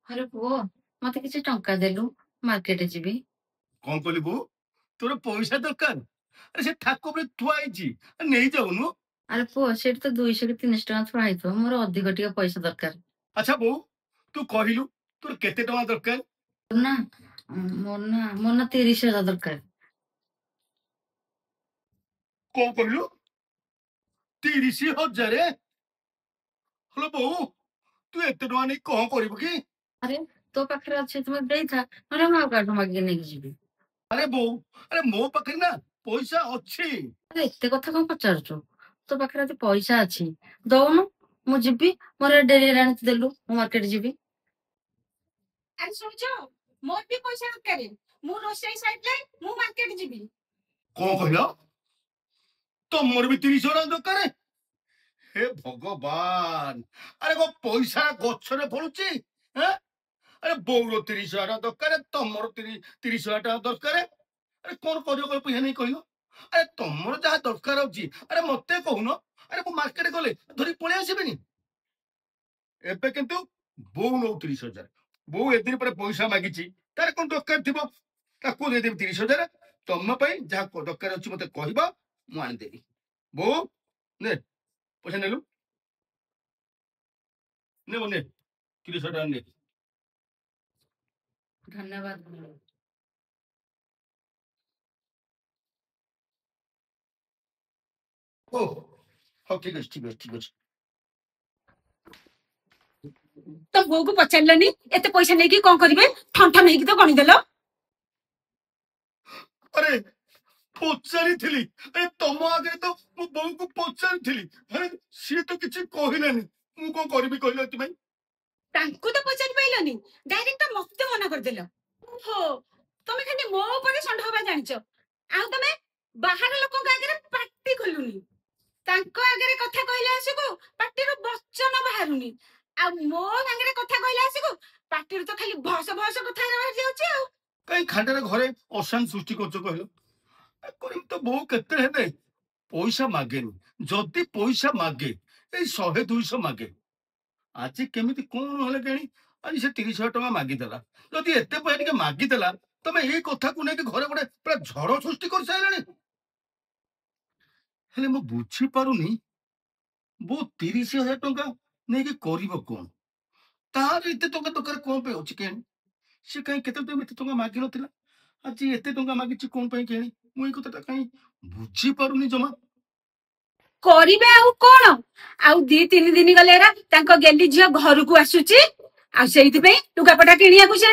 ଆରେ ପୁଅ ମତେ କିଛି ଟଙ୍କା ଦେଲୁ ମାର୍କେଟ ଯିବି। କଣ କହିଲି ବୋଉ? ତୋର ପଇସା ଦରକାର? ଆରେ ସେ ଥାକ ଉପରେ ଥୁଆ ହେଇଛି, ନେଇ ଯାଉନୁ। ଆରେ ପୁଅ ସେଠି ତ 200 କି 300 ଟଙ୍କା ଥୁଆ ହେଇଥିବ, ମୋର ଅଧିକ ଟିକେ ପଇସା ଦରକାର। ଆଚ୍ଛା ବୋଉ, ତୁ କହିଲୁ ତୋର କେତେ ଟଙ୍କା ଦରକାର? ନା ମୋର ନା 30,000 ଦରକାର। କଣ କହିଲୁ? 30,000? ହଲୋ ବୋଉ, ତୁ ଏତେ ଟଙ୍କା ନେଇ କଣ କରିବୁ କି? ଆରେ ତୋ ପାଖରେ ଅଛି ତୁମେ ଦେଇଥା, ନହେଲେ ମୁଁ ଆଉ କାହାଠୁ ମାଗିକି ନେଇକି ଯିବି। ଆରେ ବୋଉ, ଆରେ ମୋ ପାଖରେ ନା ପଇସା ଅଛି। ଆରେ ଏତେ କଥା କଣ ପଚାରୁଛୁ? ତୋ ପାଖରେ ଯଦି ପଇସା ଅଛି ଦଉନୁ, ମୁଁ ଯିବି। ମୋର ଡେରି ହେଲାଣି, ତୁ ଦେଲୁ, ମୁଁ ମାର୍କେଟ ଯିବି। ଆରେ ଶୁଣୁଛ, ମୋର ବି ପଇସା ଦରକାର। ମୁଁ ରୋଷେଇ ସାରିଲେ ମୁଁ ମାର୍କେଟ ଯିବି। କଣ କହିଲ? ତମର ବି 30,000 ଦରକାର? ହେ ଭଗବାନ, ଆରେ କଣ ପଇସା ଗଛରେ ଫଳୁଛି? ଆରେ ବୋଉର 30,000 ଦରକାର, ତମର 30,000 ଟଙ୍କା ଦରକାର। ଆରେ କଣ କରିବ କହିଲ ପଇସା ନେଇ କହିଲ? ଆରେ ତମର ଯାହା ଦରକାର ଅଛି ଆରେ ମତେ କହୁନ। ଆରେ ମୁଁ ମାର୍କେଟ ଗଲେ ଧରି ପଳେଇ ଆସିବିନି? ଏବେ କିନ୍ତୁ ବୋଉ ନଉ 30,000। ବୋଉ ଏଦିନ ପରେ ପଇସା ମାଗିଛି, ତାର କଣ ଦରକାର ଥିବ, ତାକୁ ଦେଇଦେବି 30,000। ତମ ପାଇଁ ଯାହା ଦରକାର ଅଛି ମତେ କହିବ, ମୁଁ ଆଣିଦେବି। ବୋଉ ନେ ପଇସା ନେଲୁ, ନେ 30,000 ଟଙ୍କା ନେ। ଧନ୍ୟବାଦ। ଓ ହଉ, ଠିକ ଅଛି ଠିକ ଅଛି ଠିକ ଅଛି। ତ ବୋଉକୁ ପଚାରିଲନି ଏତେ ପଇସା ନେଇକି କଣ କରିବେ? ଠନ ହେଇକି ତ ଗଣିଦେଲ। ଆରେ ପଚାରିଥିଲି, ଆରେ ତମ ଆଗରେ ତ ମୁଁ ବୋଉକୁ ପଚାରିଥିଲି। ଆରେ ସିଏ ତ କିଛି କହିଲାନି, ମୁଁ କଣ କରିବି କହିଲ ଏଥିପାଇଁ? ତାଙ୍କୁ ତ ପଚାରି ପାଇଲନି, ଡାଇରେକ୍ଟ ମତେ ମନା କରିଦେଲ। ଓହୋ, ତମେ ଖାଲି ମୋ ଉପରେ ଷଣ୍ଢ ହବା ଜାଣିଛ, ଆଉ ତମେ ବାହାର ଲୋକଙ୍କ ଆଗରେ ପାଟି ଖୋଲୁନି। ତାଙ୍କ ଆଗରେ କଥା କହିଲା ଆସିକୁ ପାଟିରୁ ବଚନ ବାହାରୁନି, ଆଉ ମୋ ସାଙ୍ଗରେ କଥା କହିଲା ଆସିକୁ ପାଟିରୁ ତ ଖାଲି ଭସ ଭସ କଥା ବାହାରି ଯାଉଛି। ଆଉ କାଇଁ ଖାଣ୍ଡାରେ ଘରେ ଅଶାନ୍ତି ସୃଷ୍ଟି କରୁଛ କହିଲ? କରିବି ତ ବୋଉ କେତେ ହେଲେ ପଇସା ମାଗେନି। ଯଦି ପଇସା ମାଗେ ଏଇ 100-200 ମାଗେ। ଆଜି କେମିତି କଣ ହେଲେ କେଣି ଆଜି ସେ 30,000 ଟଙ୍କା ମାଗିଦେଲା। ଯଦି ଏତେ ପଇସା ଟିକେ ମାଗିଦେଲା, ତମେ ଏଇ କଥାକୁ ନେଇକି ଘରେ ଗୋଟେ ପୁରା ଝଡ଼ ସୃଷ୍ଟି କରିସାରିଲାଣି। ହେଲେ ମୁଁ ବୁଝିପାରୁନି ବୋଉ 30,000 ଟଙ୍କା ନେଇକି କରିବ କଣ? ତାର ଏତେ ଟଙ୍କା ଦରକାର କଣ ପାଇଁ ଅଛି କେଣି? ସେ କାହିଁ କେତେବେଳେ ଏତେ ଟଙ୍କା ମାଗିନଥିଲା, ଆଜି ଏତେ ଟଙ୍କା ମାଗିଛି କଣ ପାଇଁ କେଣି? ମୁଁ ଏଇ କଥାଟା କାହିଁ ବୁଝିପାରୁନି ଜମା। କରିବେ ଆଉ କଣ? ଆଉ 2-3 ଦିନ ଗଲେ ଏରା ତାଙ୍କ ଗେଲି ଝିଅ ଘରକୁ ଆସୁଛି, ଆଉ ସେଇଥିପାଇଁ ଲୁଗାପଟା କିଣିବାକୁ ସେ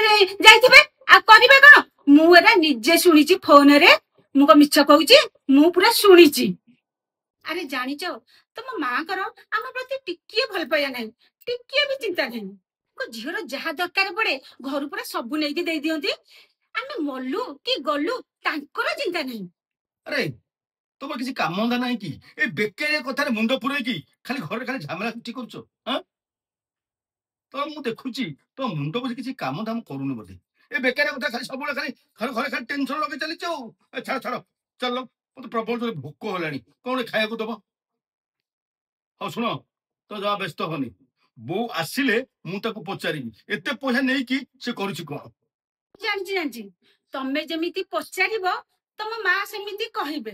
ଯାଇଥିବେ। ଆଉ କରିବେ କଣ? ମୁଁ ଏରା ନିଜେ ଶୁଣିଛି ଫୋନରେ। ମୁଁ କଣ ମିଛ କହୁଛି? ମୁଁ ପୁରା ଶୁଣିଛି। ଆରେ ଜାଣିଛ, ତମ ମାଙ୍କର ଆମ ପ୍ରତି ଟିକିଏ ଭଲ ପାଇବା ନାହିଁ, ଟିକିଏ ବି ଚିନ୍ତା ନାହିଁ। ଝିଅର ଯାହା ଦରକାର ପଡେ ଘରୁ ପୁରା ସବୁ ନେଇକି ଦେଇ ଦିଅନ୍ତି। ଆମେ ମଲୁ କି ଗଲୁ ତାଙ୍କର ଚିନ୍ତା ନାହିଁ। ଆରେ ତମର କିଛି କାମ ଧନ୍ଦା ନାହିଁ କି? ଏ ବେକାରିଆ କଥାରେ ମୁଣ୍ଡ ପୁରେଇକି ଖାଲି ଘରେ ଖାଲି ଝାମେଲା ସୃଷ୍ଟି କରୁଛ। ତ ମୁଁ ଦେଖୁଛି ତମ ମୁଣ୍ଡ ବୁଝି କିଛି କାମ ଦାମ କରୁନି ବୋଧେ। ଏ ବେକାରିଆ କଥା ଖାଲି ସବୁବେଳେ ଖାଲି ଘରେ ଘରେ ଖାଲି ଟେନସନ ଲଗେଇ ଚାଲିଛ। ଆଉ ଛାଡ ଛାଡ, ଚାଲ, ମତେ ପ୍ରବଳ ଜୋରେ ଭୋକ ହେଲାଣି, କଣ ଖାଇବାକୁ ଦବ? ହଉ ଶୁଣ, ତ ଯାହା ବ୍ୟସ୍ତ ହନି, ବୋଉ ଆସିଲେ ମୁଁ ତାକୁ ପଚାରିବି ଏତେ ପଇସା ନେଇକି ସେ କରୁଛି କଣ। ଜାଣିଛି ଜାଣିଛି, ତମେ ଯେମିତି ପଚାରିବ ତମ ମା ସେମିତି କହିବେ।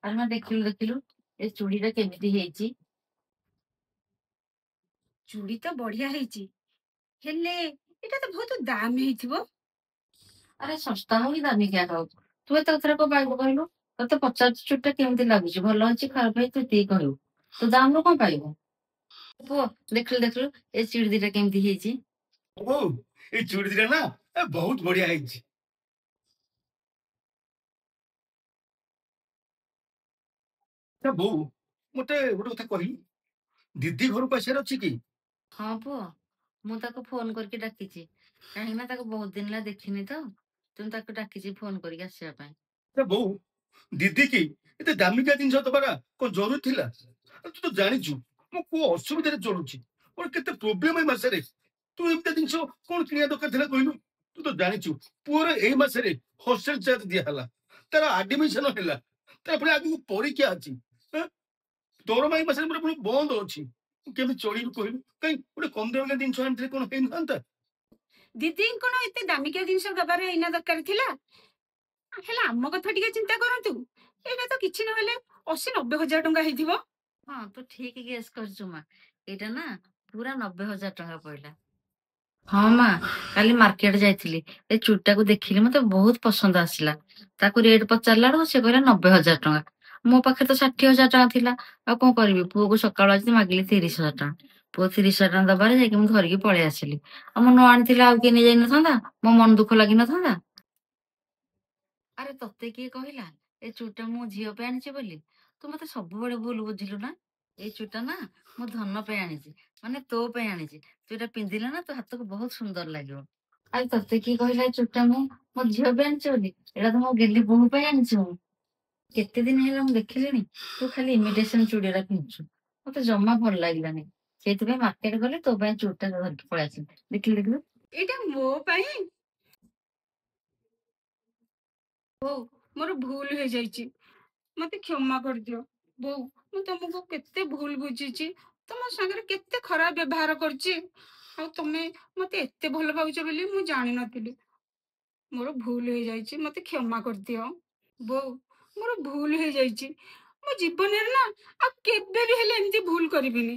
ଆରେ ମା ଦେଖିଲୁ ଦେଖିଲୁ ଏ ଚୁଡ଼ିଟା କେମିତି ହେଇଛି? ଚୁଡ଼ି ତ ବଢିଆ ହେଇଛି, ହେଲେ ଏଟା ତ ବହୁତ ଦାମ ହେଇଥିବ। ଆରେ ଶସ୍ତା ହଉ କି ଦାମିକିଆ ହଉ, ତୁ ଏତେ କଥାରେ କଣ ପାଇବୁ କହିଲୁ? ତତେ ପଚାରୁଛି ଚୁଡ଼ିଟା କେମିତି ଲାଗୁଛି, ଭଲ ଅଛି ଖରାପ ହେଇଛି, ତୁ ଏତିକି କହିବୁ, ତୁ ଦାମରୁ କଣ ପାଇବୁ? ପୁଅ ଦେଖିଲୁ ଦେଖିଲୁ ଏ ଚୁଡ଼ି ଦିଟା କେମିତି ହେଇଛି? ବୋଉ, ଏଇ ଚୁଡ଼ି ଦିଟା ନା ବହୁତ ବଢିଆ ହେଇଛି। ବୋଉ, ମତେ ଗୋଟେ କଥା କହିଲୁ, ଦିଦି ଘରକୁ ଆସିବାର ଅଛି କି? ହଁ ପୁଅ, ମୁଁ ତାକୁ ଫୋନ କରିକି ଡାକିଛି, କାହିଁକି ନା ତାକୁ ବହୁତ ଦିନ ହେଲା ଦେଖିନି ତ, ତେଣୁ ତାକୁ ଡାକିଛି ଫୋନ କରିକି ଆସିବା ପାଇଁ। ବୋଉ, ଦିଦି କି ଏତେ ଦାମିକା ଜିନିଷ ଦବାର କଣ ଜରୁରୀ ଥିଲା? ଆଉ ତୁ ତ ଜାଣିଛୁ ମୁଁ କୋଉ ଅସୁବିଧାରେ ଚଳୁଛି, ମୋର କେତେ ପ୍ରୋବ୍ଲେମ ଏଇ ମାସରେ। ତୁ ଏମିତି ଜିନିଷ କଣ କିଣିବା ଦରକାର ଥିଲା କହିଲୁ? ତୁ ତ ଜାଣିଛୁ ପୁଅର ଏଇ ମାସରେ ହଷ୍ଟେଲ ଚାର୍ଜ ଦିଆହେଲା, ତାର ଆଡମିସନ ହେଲା, ତାର ପୁଣି ଆଗକୁ ପରୀକ୍ଷା ଅଛି। ଆଁ? ଦରମା ଏଇ ମାସରେ ମୋର ପୁଣି ବନ୍ଦ ଅଛି। ମୁଁ କେମିତି ଚଳିବି କହିଲୁ? କାଇଁ ଗୋଟେ କମ ଦାମିକା ଜିନିଷ ଆଣିଥିଲେ କଣ ହେଇନଥାନ୍ତା? ଦିଦି କଣ ଏତେ ଦାମିକିଆ ଜିନିଷ ଦବାର ଏଇନା ଦରକାର ଥିଲା? ହେଲେ ଆମ କଥା ଟିକେ ଚିନ୍ତା କରନ୍ତୁ। ଏଇଟା ତ କିଛି ନହେଲେ 80-90 ହଜାର ଟଙ୍କା ହେଇଥିବ। ହଁ ତୁ ଠିକ ଗେସ୍ କରିଛୁ ମା। ଏଇଟା ନା ପୁରା 90,000 ଟଙ୍କା ପଇଲା। ହଁ ମା, କାଲି ମାର୍କେଟ ଯାଇଥିଲି, ଏ ଚୁଡ଼ିଟାକୁ ଦେଖିଲି, ମତେ ବହୁତ ପସନ୍ଦ ଆସିଲା। ତାକୁ ରେଟ୍ ପଚାରିଲା ବେଳକୁ ସେ କହିଲା 90,000 ଟଙ୍କା। ମୋ ପାଖରେ ତ 60,000 ଟଙ୍କା ଥିଲା। ଆଉ କଣ କରିବି, ପୁଅକୁ ସକାଳୁ ଆଜି ମାଗିଲି 30,000 ଟଙ୍କା। ପୁଅ 30,000 ଟଙ୍କା ଦବାରେ ଯାଇକି ମୁଁ ଧରିକି ପଳେଇ ଆସିଲି। ଆଉ ମୁଁ ନ ଆଣିଥିଲେ ଆଉ କିଏ ନେଇଯାଇନଥାନ୍ତା? ମୋ ମନ ଦୁଃଖ ଲାଗିନଥାନ୍ତା? ଆରେ ତତେ କିଏ କହିଲା ଏ ଚୁଡ଼ିଟା ମୁଁ ଝିଅ ପାଇଁ ଆଣିଛି ବୋଲି? ତୁ ମତେ ସବୁବେଳେ ଭୁଲ ବୁଝିଲୁ ନା। ଏଇ ଚୁଡ଼ିଟା ନା ମୁଁ ଧନ ପାଇଁ ଆଣିଛି, ମାନେ ତୋ ପାଇଁ ଆଣିଛି। ତୁ ଏଟା ପିନ୍ଧିଲେ ନା ତୋ ହାତକୁ ବହୁତ ସୁନ୍ଦର ଲାଗିବ। ଆରେ ତତେ କିଏ କହିଲା ଏ ଚୁଡ଼ିଟା ମୁଁ ମୋ ଝିଅ ପାଇଁ ଆଣିଛି ବୋଲି? ଏଇଟା ତ ମୋ ଗେଲି ବୋହୂ ପାଇଁ ଆଣିଛି ମୁଁ। କେତେ ଦିନ ହେଲା ମୁଁ ଦେଖିଲିଣି ତୁ ଖାଲି ଇମିଟେସନ ଚୁଡ଼ିରା ପିନ୍ଧୁଛୁ, ମତେ ଜମା ଭଲ ଲାଗିଲାନି। ସେଇଥିପାଇଁ ମାର୍କେଟ ଗଲେ ତୋ ପାଇଁ ଚୁଡ଼ିଟା ଧରିକି ପଳେଇ ଆସିଲି। ଦେଖିଲୁ ଦେଖିଲୁ। ଏଇଟା ମୋ ପାଇଁ? ବୋଉ, ମୋର ଭୁଲ ହେଇଯାଇଛି, ମତେ କ୍ଷମା କରିଦିଅ। ବୋଉ, ମୁଁ ତମକୁ କେତେ ଭୁଲ ବୁଝିଛି, ତମ ସାଙ୍ଗରେ କେତେ ଖରାପ ବ୍ୟବହାର କରିଛି। ଆଉ ତମେ ମତେ ଏତେ ଭଲ ପାଉଛ ବୋଲି ମୁଁ ଜାଣିନଥିଲି। ମୋର ଭୁଲ ହେଇଯାଇଛି, ମତେ କ୍ଷମା କରିଦିଅ। ବୋଉ, ମୋର ଭୁଲ ହେଇଯାଇଛି, ମୋ ଜୀବନରେ ନା ଆଉ କେବେ ବି ହେଲେ ଏମିତି ଭୁଲ କରିବିନି।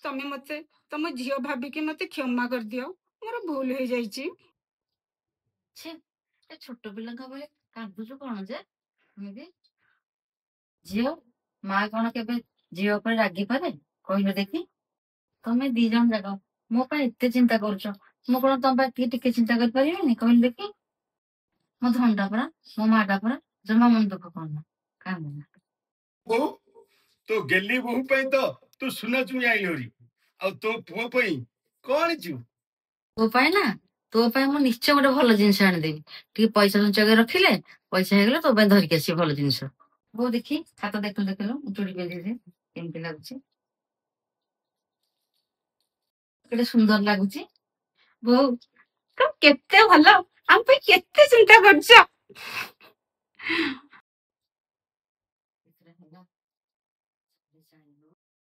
ତମେ ମତେ ତମ ଝିଅ ଭାବିକି ମତେ କ୍ଷମା କରିଦିଅ, ମୋର ଭୁଲ ହେଇଯାଇଛି। ଛେ, ଏ ଛୋଟ ପିଲାଙ୍କ ଭଳି କାନ୍ଦୁଛୁ କଣ ଯେ? ଏମିତି ଝିଅ, ମା କଣ କେବେ ଝିଅ ଉପରେ ରାଗିପାରେ କହିଲେ ଦେଖି? ତମେ ଦି ଜଣ ଯାକ ମୋ ପାଇଁ ଏତେ ଚିନ୍ତା କରୁଛ, ମୁଁ କଣ ତମ ପାଇଁ ଟିକେ ଚିନ୍ତା କରିପାରିବିନି କହିଲେ ଦେଖି? ମୋ ଧନଟା ପରା, ମୋ ମାଟା ପରା, ଜମା ମନ ଦୁଃଖ କରନା, କାନ୍ଦନା। ବୋହୁ, ତୋ ଗେଲି ବୋହୁ ପାଇଁ ତ ତୁ ସୁନା ଚୁମି ଆଇଲୁଣି, ଆଉ ତୋ ପୁଅ ପାଇଁ କଣ ଆଣିଛୁ? ତୋ ପାଇଁ ନା, ତୋ ପାଇଁ ମୁଁ ନିଶ୍ଚୟ ଗୋଟେ ଭଲ ଜିନିଷ ଆଣିଦେବି। ଟିକେ ପଇସା ସଞ୍ଚୟ କରି ରଖିଲେ, ପଇସା ହେଇଗଲେ ତୋ ପାଇଁ ଧରିକି ଆସିବି ଭଲ ଜିନିଷ। ବୋଉ ଦେଖି, ହାତ ଦେଖିଲୁ ଦେଖିଲୁ, ମୁଁ ଚୁଡ଼ି ପିନ୍ଧିଛି କେମିତି ଲାଗୁଛି? କେତେ ସୁନ୍ଦର ଲାଗୁଛି। ବୋଉ, ତମେ କେତେ ଭଲ, ଆମ ପାଇଁ କେତେ ଚିନ୍ତା କରୁଛ।